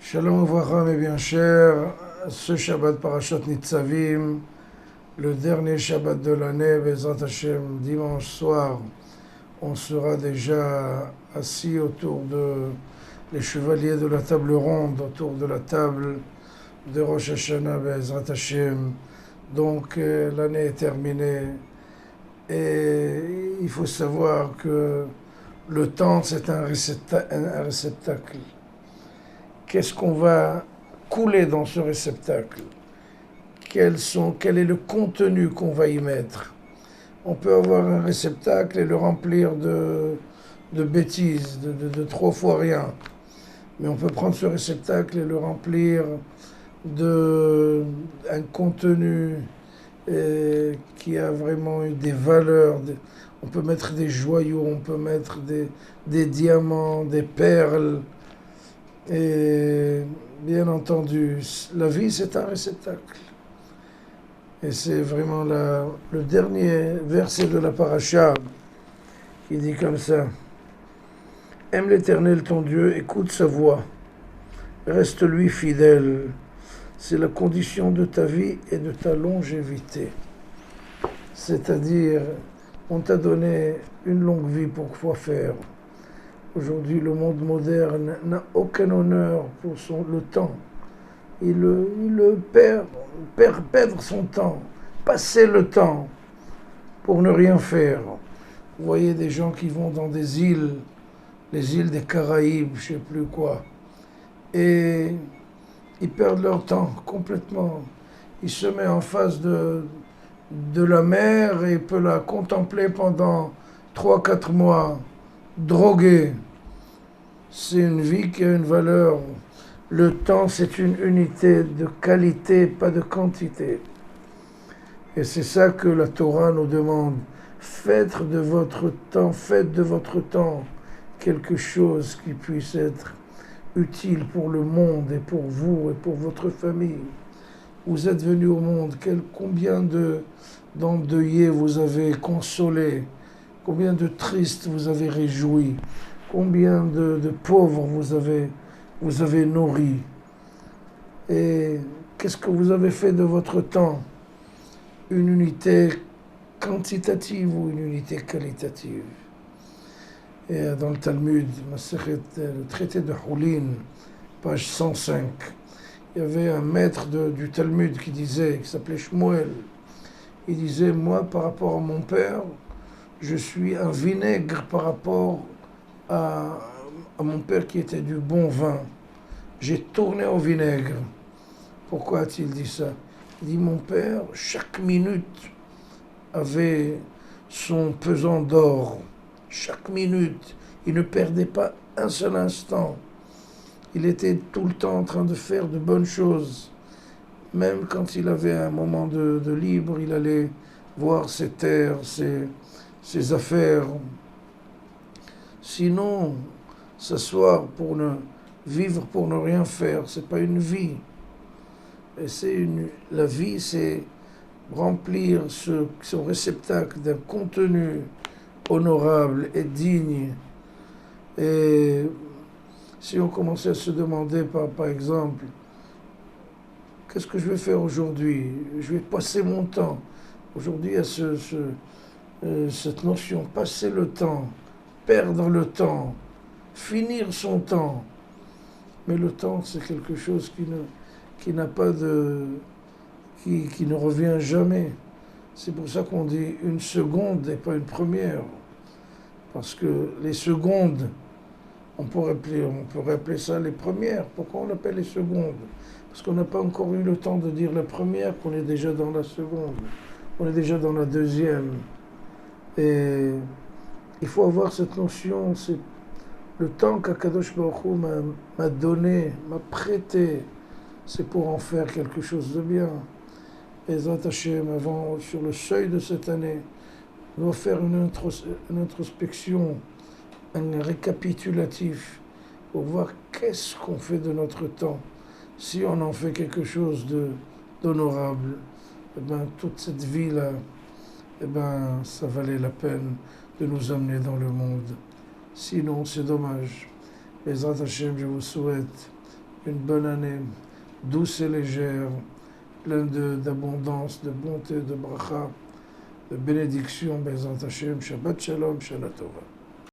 Shalom Uvracha, mes bien chers, ce Shabbat Parashat Nitzavim, le dernier Shabbat de l'année, Bezrat Hashem, dimanche soir, on sera déjà assis autour les chevaliers de la table ronde, autour de la table de Rosh Hashanah, Bezrat Hashem. Donc l'année est terminée et il faut savoir que le temps c'est un réceptacle. Qu'est-ce qu'on va couler dans ce réceptacle? Quel est le contenu qu'on va y mettre? On peut avoir un réceptacle et le remplir de bêtises, de 3 fois rien. Mais on peut prendre ce réceptacle et le remplir d'un contenu qui a vraiment des valeurs. On peut mettre des joyaux, on peut mettre des diamants, des perles. Et bien entendu, la vie c'est un réceptacle. Et c'est vraiment le dernier verset de la paracha qui dit comme ça: aime l'Éternel ton Dieu, écoute sa voix, reste lui fidèle. C'est la condition de ta vie et de ta longévité. C'est-à-dire, on t'a donné une longue vie pour quoi faire. Aujourd'hui, le monde moderne n'a aucun honneur pour le temps. Il le perdre son temps, passer le temps pour ne rien faire. Vous voyez des gens qui vont dans des îles, les îles des Caraïbes, je ne sais plus quoi, et ils perdent leur temps complètement. Ils se mettent en face de la mer et peuvent la contempler pendant 3-4 mois, drogués. C'est une vie qui a une valeur. Le temps, c'est une unité de qualité, pas de quantité. Et c'est ça que la Torah nous demande. Faites de votre temps quelque chose qui puisse être utile pour le monde et pour vous et pour votre famille. Vous êtes venus au monde, combien d'endeuillés vous avez consolés, combien de tristes vous avez réjouis, combien de pauvres vous avez nourris. Et qu'est-ce que vous avez fait de votre temps? Une unité quantitative ou une unité qualitative? Et dans le Talmud, le traité de Houlin, page 105, il y avait un maître du Talmud qui s'appelait Shmuel. Il disait: moi, par rapport à mon père, je suis un vinaigre par rapport à mon père qui était du bon vin. J'ai tourné au vinaigre. Pourquoi a-t-il dit ça? Il dit: mon père, chaque minute avait son pesant d'or. Chaque minute, il ne perdait pas un seul instant. Il était tout le temps en train de faire de bonnes choses. Même quand il avait un moment de libre, il allait voir ses terres, ses affaires. Sinon, s'asseoir vivre pour ne rien faire, c'est pas une vie. Et la vie, c'est remplir son réceptacle d'un contenu honorable et digne. Et si on commençait à se demander, par exemple, qu'est-ce que je vais faire aujourd'hui? Je vais passer mon temps. Aujourd'hui, il y a cette notion, passer le temps, perdre le temps, finir son temps. Mais le temps, c'est quelque chose qui ne revient jamais. C'est pour ça qu'on dit une seconde et pas une première. Parce que les secondes, on peut appeler ça les premières. Pourquoi on appelle les secondes? Parce qu'on n'a pas encore eu le temps de dire la première, qu'on est déjà dans la seconde. On est déjà dans la deuxième. Et il faut avoir cette notion, c'est le temps qu'Akadosh Baruch Hu m'a donné, m'a prêté, c'est pour en faire quelque chose de bien. Et Zat Hashem, sur le seuil de cette année, on doit faire une introspection, un récapitulatif, pour voir qu'est-ce qu'on fait de notre temps. Si on en fait quelque chose d'honorable, toute cette vie-là, ça valait la peine de nous amener dans le monde. Sinon, c'est dommage. Bezrat Hashem, je vous souhaite une bonne année, douce et légère, pleine d'abondance, de bonté, de bracha, de bénédiction. Bezrat Hashem, Shabbat Shalom, Shana Tova.